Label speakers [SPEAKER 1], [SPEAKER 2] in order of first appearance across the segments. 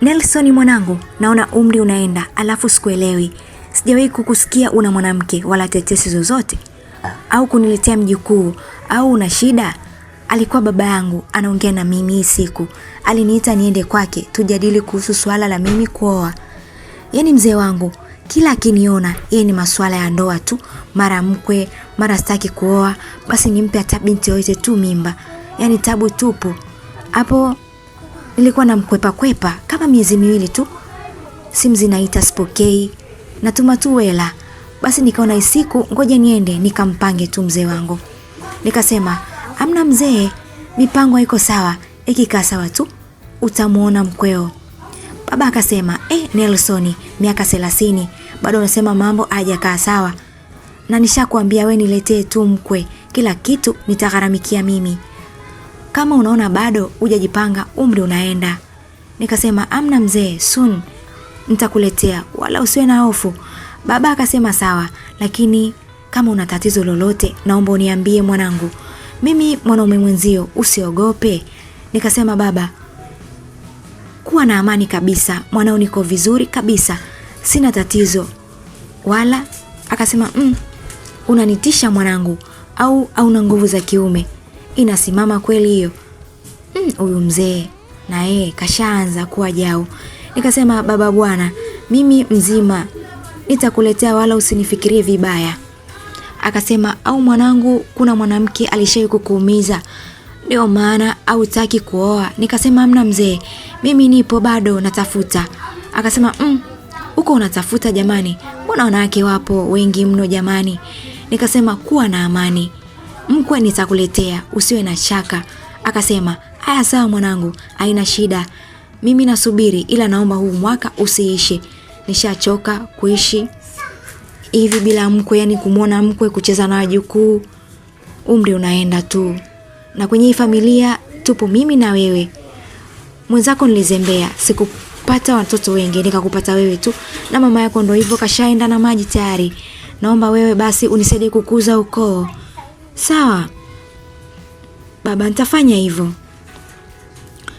[SPEAKER 1] Nelson mwanangu, naona umri unaenda, alafu sikuelewi. Sijawahi kukusikia una mwanamke wala tetesi zozote. Au kuniletea mjukuu, au una shida? Alikuwa baba yangu, anaongea na mimi siku. Aliniita niende kwake, tujadili kuhusu swala la mimi kuoa. Yaani mzee wangu, kila akiniona, yeye ni masuala ya ndoa tu. Mara mkwe, mara sitaki kuoa, basi nimpe hata binti yote tu mimba. Yaani tabu tupu. Hapo nilikuwa namkwepa kama miezi miwili tu. Simu zinaita sipokei, natuma tu hela. Basi nikaona isiku ngoja niende nikampange tu mzee wangu. Nikasema, "Amna mzee, mipango haiko sawa. Ikikaa sawa tu utamuona mkweo." Baba akasema, Nelson, miaka 30, bado unasema mambo hayajakaa sawa. Na nishakwambia wewe niletee tu mkwe, kila kitu nitagharamikia mimi. Kama unaona bado hujajipanga, umri unaenda." Nikasema, "Amna mzee, soon nitakuletea, wala usiwe na hofu." Baba akasema sawa, lakini kama una tatizo lolote naomba uniambie mwanangu. Mimi mwanaume mwenzio, usiogope. Nikasema, "Baba, kuwa na amani kabisa, mwanao niko vizuri kabisa, sina tatizo." Wala akasema, "Unanitisha mwanangu, au una nguvu za kiume? Inasimama kweli hiyo?" Huyu mzee na yeye kashaanza kuwa jao. Nikasema, "Baba bwana, mimi mzima, nitakuletea wala usinifikirie vibaya." Akasema, "Au mwanangu kuna mwanamke alishawahi kukuumiza, ndio maana hautaki kuoa?" Nikasema, "Hamna mzee, mimi nipo bado natafuta." Akasema, "Uko unatafuta jamani? Mbona wanawake wapo wengi mno jamani?" Nikasema, "Kuwa na amani. Mkwe nitakuletea, usiwe na shaka." Akasema, "Haya sawa mwanangu, haina shida. Mimi nasubiri, ila naomba huu mwaka usiishe. Nishachoka kuishi hivi bila mkwe, yani kumuona mkwe, kucheza na wajukuu. Umri unaenda tu. Na kwenye hii familia tupo mimi na wewe. Mwenzako nilizembea, sikupata watoto wengi, nikakupata wewe tu. Na mama yako ndo hivyo kashaenda na maji tayari. Naomba wewe basi unisaidie kukuza ukoo." "Sawa baba, nitafanya hivyo."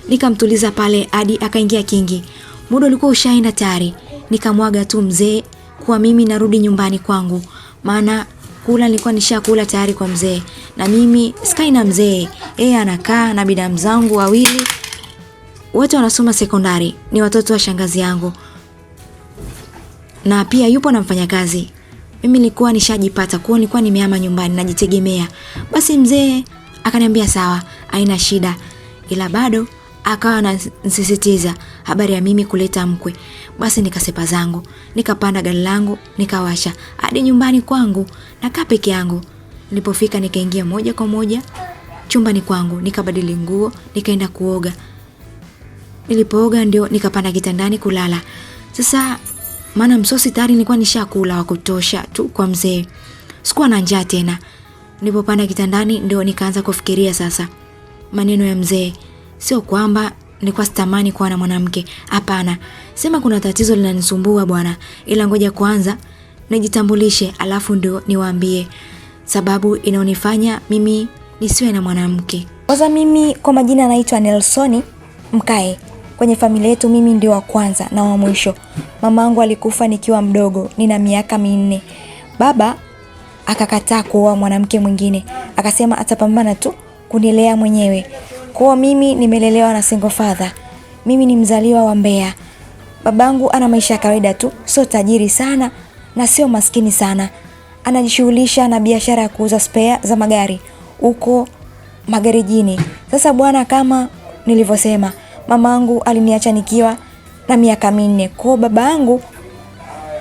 [SPEAKER 1] Nikamtuliza pale hadi akaingia kingi. Muda ulikuwa ushaenda tayari. Nikamwaga tu mzee kuwa mimi narudi nyumbani kwangu. Maana kula nilikuwa nishakula tayari kwa mzee. Na mimi sikai na mzee. Yeye anakaa na bidam zangu wawili. Wote wanasoma sekondari. Ni watoto wa shangazi yangu. Na pia yupo na mfanyakazi. Mimi nilikuwa nishajipata, kwa nilikuwa nimehama nyumbani najitegemea. Basi mzee akaniambia sawa, haina shida. Ila bado akawa ananisisitiza habari ya mimi kuleta mkwe. Basi nikasepa zangu, nikapanda gari langu, nikawasha hadi nyumbani kwangu, nakaa peke yangu. Nilipofika nikaingia moja kwa moja chumbani kwangu, nikabadili nguo, nikaenda kuoga. Nilipooga ndio nikapanda kitandani kulala. Sasa maana msosi tayari nilikuwa nishakula wa kutosha tu kwa mzee. Sikuwa na njaa tena. Nilipopanda kitandani ndio nikaanza kufikiria sasa maneno ya mzee. Sio kwamba nilikuwa sitamani kuwa na mwanamke, hapana. Sema kuna tatizo linanisumbua bwana, ila ngoja kwanza nijitambulishe alafu ndio niwaambie sababu inaonifanya mimi nisiwe na mwanamke. Kwanza mimi kwa majina naitwa Nelson Mkae. Kwenye familia yetu mimi ndio wa kwanza na wa mwisho. Mamangu alikufa nikiwa mdogo, nina miaka 4. Baba akakataa kuoa mwanamke mwingine. Akasema atapambana tu kunilea mwenyewe. Kwa mimi nimelelewa na single father. Mimi ni mzaliwa wa Mbeya. Babangu ana maisha ya kawaida tu, sio tajiri sana na sio maskini sana. Anajishughulisha na biashara ya kuuza spare za magari huko magarijini. Sasa bwana, kama nilivyosema, mamangu aliniacha nikiwa na miaka 4. Kwa babangu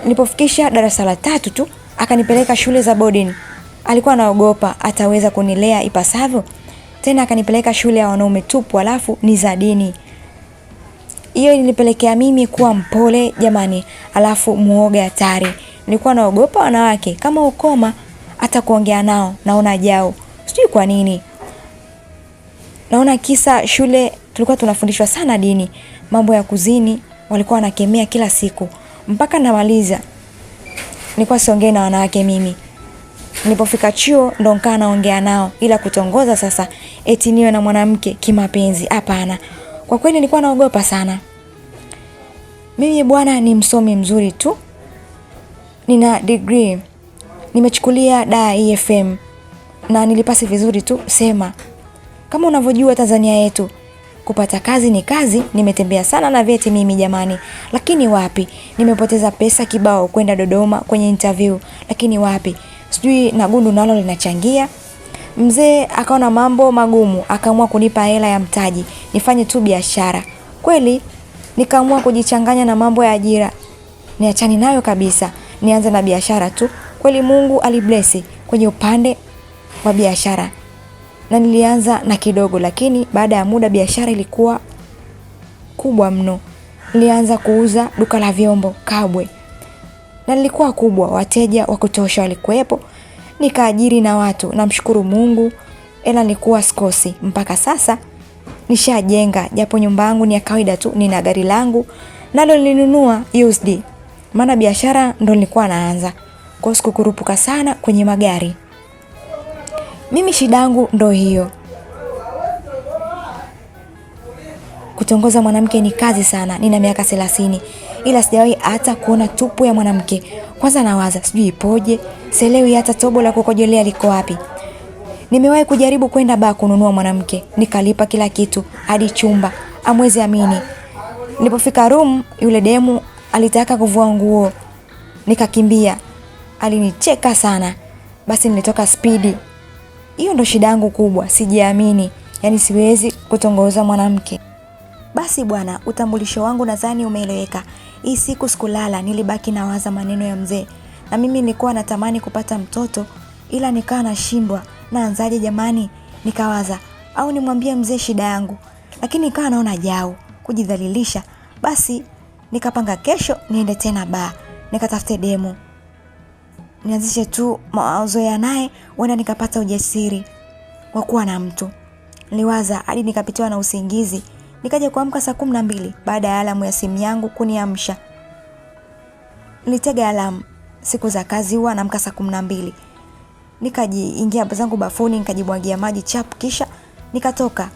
[SPEAKER 1] nilipofikisha darasa la 3 tu akanipeleka shule za boarding. Alikuwa anaogopa ataweza kunilea ipasavyo. Tena akanipeleka shule ya wanaume tupu, alafu ni za dini. Hiyo ilinipelekea mimi kuwa mpole jamani, alafu muoga hatari. Nilikuwa naogopa wanawake, kama ukoma hata kuongea nao naona jao. Sijui kwa nini. Naona kisa shule tulikuwa tunafundishwa sana dini. Mambo ya kuzini walikuwa wanakemea kila siku. Mpaka namaliza nilikuwa siongei na wanawake mimi. Nilipofika chuo ndo nikaa naongea nao, ila kutongoza sasa eti niwe na mwanamke kimapenzi, hapana. Kwa kweli nilikuwa naogopa sana. Mimi bwana ni msomi mzuri tu. Nina degree. Nimechukulia da EFM na nilipasi vizuri tu. Sema, kama unavyojua Tanzania yetu, kupata kazi ni kazi. Nimetembea sana na vyeti mimi jamani. Lakini wapi? Nimepoteza pesa kibao kwenda Dodoma kwenye interview. Lakini wapi? Sijui na gundu nalo linachangia. Mzee akaona mambo magumu, akaamua kunipa hela ya mtaji nifanye tu biashara. Kweli nikaamua kujichanganya na mambo ya ajira. Niachane nayo kabisa, nianze na biashara tu. Kweli Mungu aliblesi kwenye upande wa biashara. Na nilianza na kidogo, lakini baada ya muda biashara ilikuwa kubwa mno. Nilianza kuuza duka la vyombo Kabwe. Na lilikuwa kubwa, wateja wa kutosha walikuwepo. Nikaajiri na watu, namshukuru Mungu. Ela nilikuwa sikosi. Mpaka sasa nishajenga, japo nyumba yangu ni ya kawaida tu. Nina gari langu nalo nilinunua used. Maana biashara ndo nilikuwa naanza. Kwa sikukurupuka sana kwenye magari. Mimi shida yangu ndo hiyo. Kutongoza mwanamke ni kazi sana. Nina miaka 30 ila sijawahi hata kuona tupu ya mwanamke. Kwanza nawaza sijui ipoje, sielewi hata tobo la kukojolea liko wapi. Nimewahi kujaribu kwenda baa kununua mwanamke, nikalipa kila kitu hadi chumba. Amwezi amini. Nilipofika room yule demu alitaka kuvua nguo. Nikakimbia. Alinicheka sana. Basi nilitoka speedi. Hiyo ndo shida yangu kubwa, sijiamini. Yaani siwezi kutongoza mwanamke. Basi bwana, utambulisho wangu nadhani umeeleweka. Hii siku sikulala, nilibaki nawaza maneno ya mzee. Na mimi nilikuwa natamani kupata mtoto, ila nikawa nashindwa. Naanzaje jamani? Nikawaza au nimwambie mzee shida yangu. Lakini nikawa naona jao kujidhalilisha. Basi nikapanga kesho niende tena baa, nikatafute demo. Nianzishe tu mawazo ya naye, wenda nikapata ujasiri wa kuwa na mtu. Niliwaza hadi nikapitiwa na usingizi. Nikaja kuamka saa 12 baada ya alamu ya simu yangu kuniamsha. Nilitega alamu. Siku za kazi huwa naamka saa 12. Nikajiingia zangu bafuni, nikajimwagia maji chap, kisha nikatoka.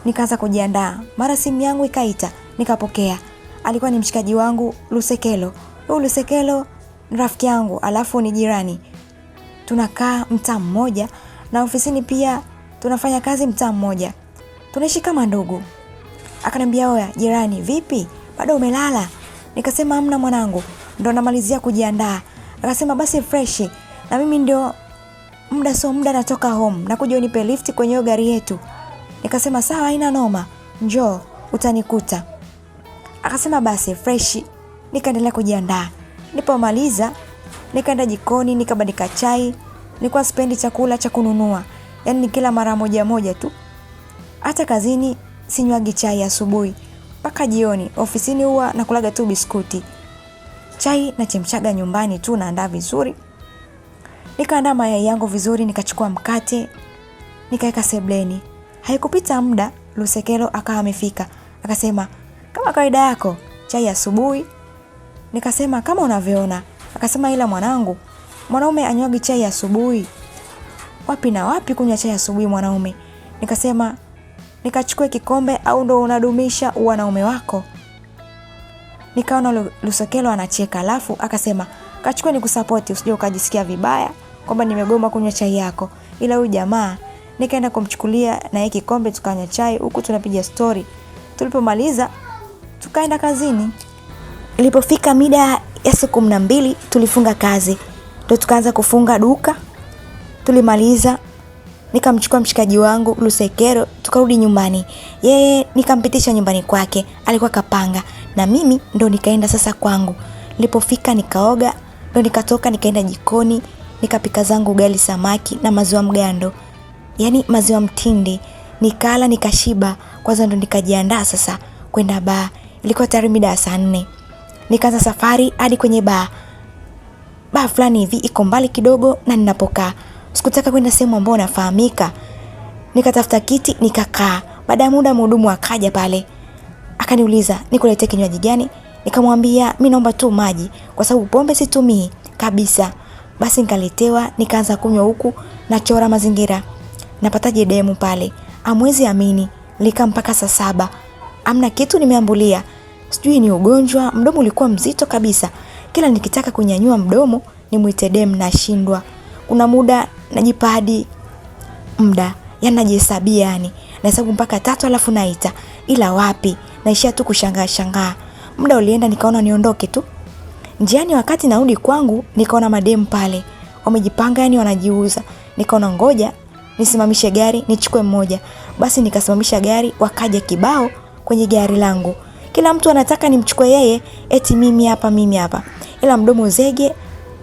[SPEAKER 1] Nikaanza kujiandaa. Mara simu yangu ikaita, nikapokea. Alikuwa ni mshikaji wangu Lusekelo. Lusekelo ni rafiki yangu, alafu ni jirani. Tunakaa mtaa mmoja na ofisini pia tunafanya kazi mtaa mmoja. Tunaishi kama ndugu. Akaniambia, "Oya jirani, vipi? Bado umelala?" Nikasema, "Hamna mwanangu, ndo namalizia kujiandaa." Akasema, "Basi fresh. Na mimi ndio muda natoka home. Nakuja unipe lift kwenye gari yetu." Nikasema, "Sawa, haina noma. Njoo utanikuta." Akasema, "Basi fresh." Nikaendelea kujiandaa. Nilipomaliza nikaenda jikoni, nikabandika chai. Nilikuwa sipendi chakula cha kununua. Yaani nikila mara moja tu. Hata kazini sinywagi chai asubuhi mpaka jioni. Ofisini huwa nakulaga tu biskuti. Chai nachemshaga nyumbani tu, naandaa vizuri. Nikaandaa mayai yangu vizuri, nikachukua mkate, nikaweka sebleni. Haikupita muda, Lusekelo akawa amefika. Akasema, "Kama kawaida yako, chai asubuhi." Nikasema, "Kama unavyoona." Akasema, "Ila mwanangu, mwanaume anywagi chai asubuhi." "Wapi na wapi kunywa chai asubuhi mwanaume?" Nikasema, "Nikachukue kikombe au ndo unadumisha wanaume wako?" Nikaona Lusekelo anacheka, alafu akasema, "Kachukue nikusupport, usije ukajisikia vibaya kwamba nimegoma kunywa chai yako." Ila huyu jamaa nikaenda kumchukulia na yeye kikombe, tukanywa chai huku tunapiga story. Tulipomaliza tukaenda kazini. Ilipofika mida ya saa 12 tulifunga kazi. Ndio tukaanza kufunga duka. Tulimaliza, nikamchukua mshikaji wangu Lusekelo, tukarudi nyumbani. Yeye nikampitisha nyumbani kwake, alikuwa kapanga, na mimi ndo nikaenda sasa kwangu. Nilipofika nikaoga, ndo nikatoka nikaenda jikoni, nikapika zangu ugali samaki na maziwa mgando. Yaani maziwa mtindi. Nikala nikashiba. Kwanza ndo nikajiandaa sasa kwenda baa. Ilikuwa tayari mida ya saa 4. Nikaanza safari hadi kwenye baa. Baa fulani hivi iko mbali kidogo na ninapokaa. Sikutaka kwenda sehemu ambayo nafahamika. Nikatafuta kiti nikakaa. Baada ya muda mhudumu akaja pale. Akaniuliza, "Nikuletee kinywaji gani?" Nikamwambia, "Mimi naomba tu maji kwa sababu pombe situmii kabisa." Basi nikaletewa, nikaanza kunywa huku nachora mazingira. Napataje demu pale? Amwezi amini, lika mpaka saa 7. Amna kitu nimeambulia. Sijui ni ugonjwa, mdomo ulikuwa mzito kabisa. Kila nikitaka kunyanyua mdomo nimuite dem nashindwa. Kuna muda najipa hadi muda, yani najihesabia yani. Nahesabu mpaka 3 alafu naita. Ila wapi, naishia tu kushangaa. Muda ulienda nikaona niondoke tu. Njiani wakati narudi kwangu nikaona madem pale. Wamejipanga yani wanajiuza. Nikaona ngoja nisimamishe gari nichukue mmoja. Basi nikasimamisha gari, wakaja kibao kwenye gari langu. Kila mtu anataka nimchukue yeye, eti mimi hapa. Ila mdomo zege,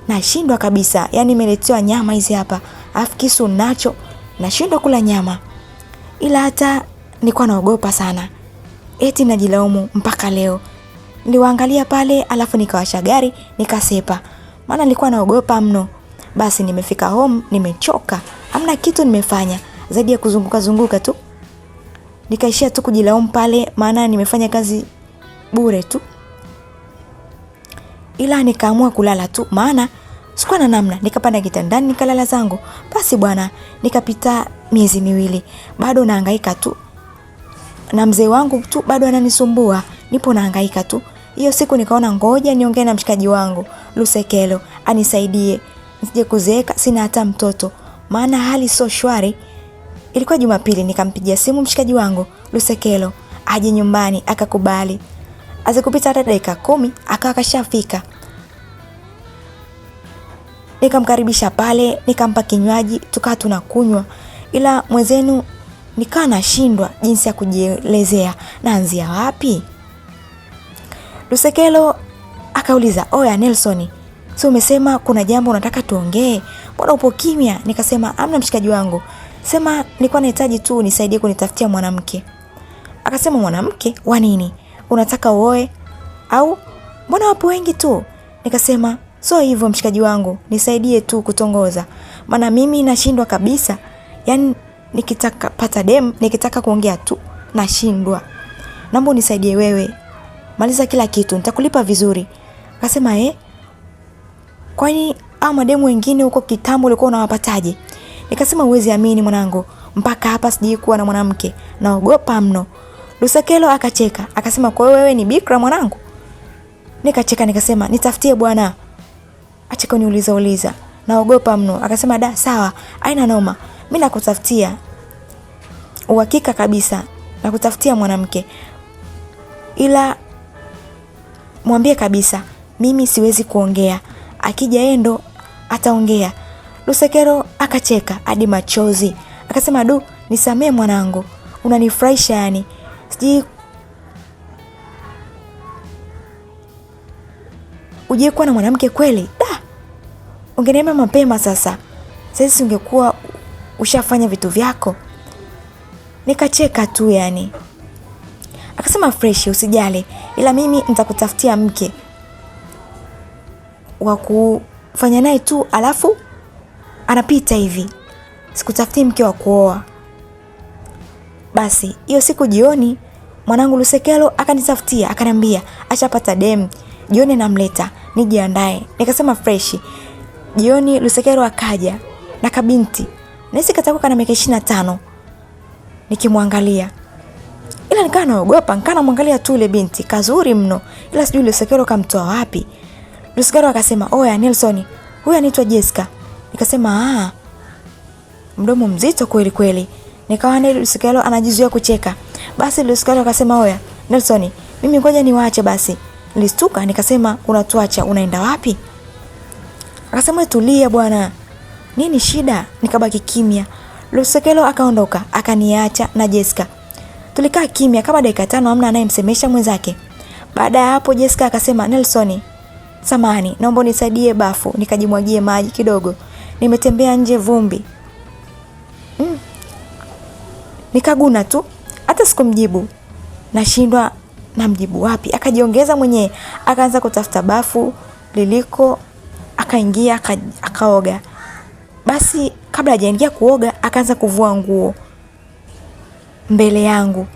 [SPEAKER 1] nashindwa kabisa. Yani nimeletewa nyama hizi hapa. Alafu kisu nacho, nashindwa kula nyama. Ila hata nilikuwa naogopa sana. Eti najilaumu mpaka leo. Niliwaangalia pale alafu nikawasha gari, nikasepa. Maana nilikuwa naogopa mno. Basi nimefika home, nimechoka. Hamna kitu nimefanya zaidi ya kuzunguka tu. Nikaishia tu kujilaumu pale, maana nimefanya kazi bure tu. Ila nikaamua kulala tu, maana sikuwa na namna. Nikapanda kitandani nikalala zangu. Basi bwana, nikapita miezi 2. Bado nahangaika tu. Na mzee wangu tu bado ananisumbua. Nipo nahangaika tu. Hiyo siku nikaona ngoja niongee na mshikaji wangu Lusekelo anisaidie. Nisije kuzeeka sina hata mtoto. Maana hali sio shwari. Ilikuwa Jumapili, nikampigia simu mshikaji wangu Lusekelo aje nyumbani, akakubali. Azikupita hata dakika 10 akawa kashafika. Nikamkaribisha pale, nikampa kinywaji, tukawa tunakunywa. Ila mwenzenu nikawa nashindwa jinsi ya kujielezea, naanzia wapi. Lusekelo akauliza, "Oya Nelson, si umesema kuna jambo unataka tuongee? Mbona upo kimya?" Nikasema, "Amna mshikaji wangu. Sema nilikuwa nahitaji tu unisaidie kunitafutia mwanamke." Akasema, "Mwanamke wa nini? Unataka uoe au mbona wapo wengi tu?" Nikasema, "So hivyo mshikaji wangu, nisaidie tu kutongoza. Maana mimi nashindwa kabisa. Yaani nikitaka pata dem, nikitaka kuongea tu nashindwa. Naomba unisaidie wewe. Maliza kila kitu, nitakulipa vizuri." Akasema, "Kwani hao mademu wengine huko kitambo ulikuwa unawapataje?" Nikasema, "Uwezi amini mwanangu, mpaka hapa sijui kuwa na mwanamke. Naogopa mno." Lusekelo akacheka, akasema, "Kwa wewe ni bikra mwanangu?" Nikacheka nikasema, "Nitafutie bwana." Acheka niuliza. "Naogopa mno." Akasema, "Da, sawa, haina noma. Mimi nakutafutia. Uhakika kabisa nakutafutia mwanamke. Ila mwambie kabisa mimi siwezi kuongea. Akija yeye ndo ataongea." Lusekelo akacheka hadi machozi. Akasema, "Du, nisamee mwanangu. Unanifurahisha yani. Siji uje kuwa na mwanamke kweli? Da. Ungeniambia mapema sasa. Sasa ungekuwa ushafanya vitu vyako." Nikacheka tu yani. Akasema, "Fresh, usijali. Ila mimi nitakutafutia mke wa kufanya naye tu alafu anapita hivi. Sikutafutii mke wa kuoa." Basi hiyo siku jioni mwanangu Lusekelo akanitafutia, akaniambia ashapata dem, jioni namleta, nijiandae. Nikasema fresh. Jioni Lusekelo akaja na kabinti. Nisi katakuwa kana miaka 25. Nikimwangalia. Ila nikawa naogopa, nikawa namwangalia tu ile binti, kazuri mno. Ila sijui Lusekelo kamtoa wapi. Lusekelo akasema, "Oya Nelson, huyu anaitwa Jessica." Nikasema, mdomo mzito kweli. Nikawa na Lusekelo anajizuia kucheka. Basi Lusekelo akasema, "Oya Nelson, mimi ngoja niwaache basi." Nilistuka nikasema, "Unatuacha unaenda wapi?" Akasema, "Tulia bwana. Nini shida?" Nikabaki kimya. Lusekelo akaondoka, akaniacha na Jessica. Tulikaa kimya kama dakika 5 hamna anayemsemesha mwenzake. Baada ya hapo Jessica akasema, "Nelson, samahani, naomba unisaidie bafu nikajimwagie maji kidogo. Nimetembea nje vumbi." Nikaguna tu, hata sikumjibu. Nashindwa namjibu wapi. Akajiongeza mwenyewe, akaanza kutafuta bafu liliko, akaingia akaoga. Basi kabla hajaingia kuoga akaanza kuvua nguo mbele yangu.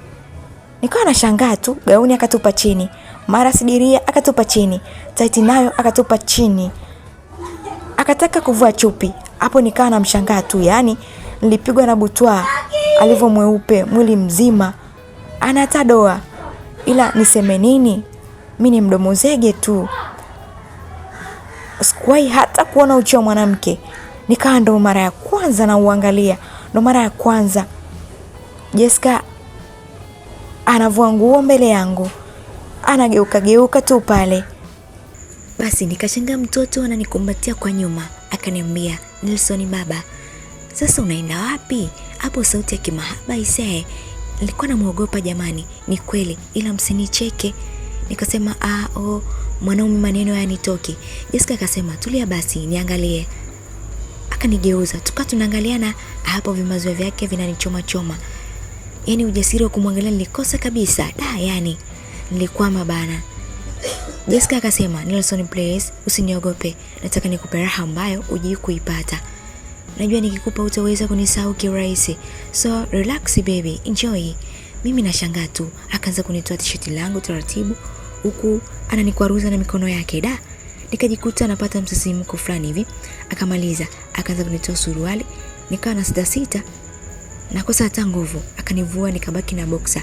[SPEAKER 1] Nikawa nashangaa tu, gauni akatupa chini, mara sidiria akatupa chini, taiti nayo akatupa chini. Akataka kuvua chupi. Hapo nikawa namshangaa tu, yani nilipigwa na butwa, alivyo mweupe mwili mzima, ana hata doa. Ila niseme nini? mimi ni mdomo zege tu. Sikuwahi hata kuona uchi wa mwanamke. Nikawa ndo mara ya kwanza na uangalia. Ndo mara ya kwanza Jessica anavua nguo mbele yangu. Anageuka tu pale. Basi nikashangaa mtoto ananikumbatia kwa nyuma. Akaniambia, Nelson baba, sasa unaenda wapi? Hapo sauti ya kimahaba isee. Nilikuwa namuogopa jamani. Ni kweli, ila msinicheke. Nikasema mwanaume maneno yanitoki. Jessica akasema, tulia basi niangalie. Akanigeuza, tukawa tunaangaliana. Hapo vimazoea vyake vinanichoma choma. Yaani ujasiri wa kumwangalia nilikosa kabisa. Yani nilikwama bana. Jessica akasema, Nelson please, usiniogope. Nataka nikupe raha ambayo hujui kuipata. Najua nikikupa utaweza kunisahau kirahisi. So relax baby, enjoy. Mimi nashangaa tu. Akaanza kunitoa t-shirt langu taratibu huku ananikwaruza na mikono yake da. Nikajikuta napata msisimko fulani hivi. Akamaliza, akaanza kunitoa suruali. Nikawa na sita nakosa hata nguvu. Akanivua nikabaki na boxer.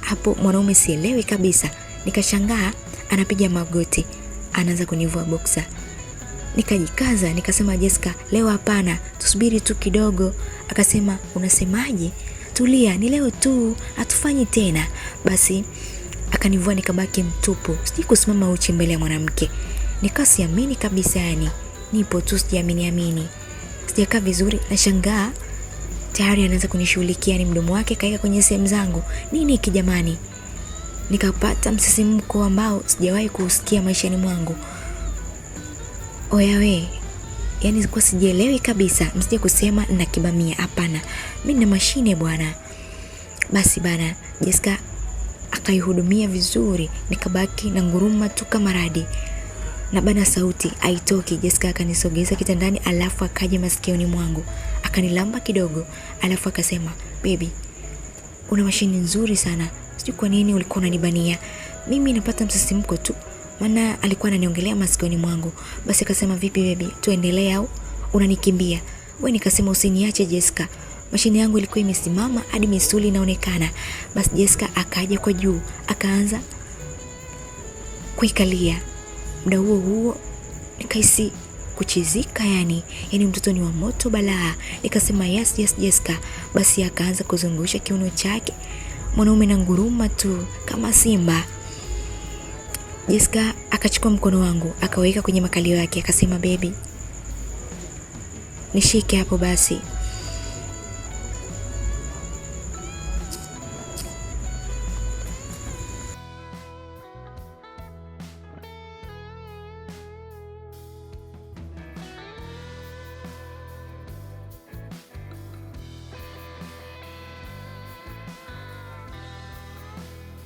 [SPEAKER 1] Hapo mwanaume sielewi kabisa. Nikashangaa anapiga magoti. Anaanza kunivua boxer. Nikajikaza, nikasema Jessica, leo hapana, tusubiri tu kidogo. Akasema, unasemaje? Tulia, ni leo tu, hatufanyi tena. Basi akanivua nikabaki mtupu. Sijui kusimama uchi mbele ya mwanamke. Nikasiamini kabisa yani. Nipo tu sijaamini. Sijakaa vizuri, nashangaa tayari anaanza kunishughulikia, ni mdomo wake kaika kwenye sehemu zangu. Nini hiki jamani? Nikapata msisimko ambao sijawahi kusikia maishani mwangu. Oya we, yani sikuwa sijielewi kabisa. Msije kusema na kibamia, hapana. Mimi na mashine bwana. Basi bana, Jessica akaihudumia vizuri. Nikabaki na nguruma tu kama radi. Na bana sauti haitoki. Jessica akanisogeza kitandani, alafu akaja masikioni mwangu. Akanilamba kidogo, alafu akasema, baby, una mashine nzuri sana. Sijui kwa nini ulikuwa unanibania. Mimi napata msisimko tu. Maana alikuwa ananiongelea masikioni mwangu. Basi akasema, vipi baby, tuendelee au unanikimbia? Wewe nikasema usiniache Jessica. Mashine yangu ilikuwa imesimama hadi misuli inaonekana. Basi Jessica akaja kwa juu, akaanza kuikalia. Muda huo nikahisi kuchizika yani mtoto ni wa moto balaa. Nikasema yes Jessica. Basi akaanza kuzungusha kiuno chake. Mwanaume na nguruma tu kama simba. Jessica akachukua mkono wangu, akaweka kwenye makalio yake, akasema, baby, nishike hapo basi.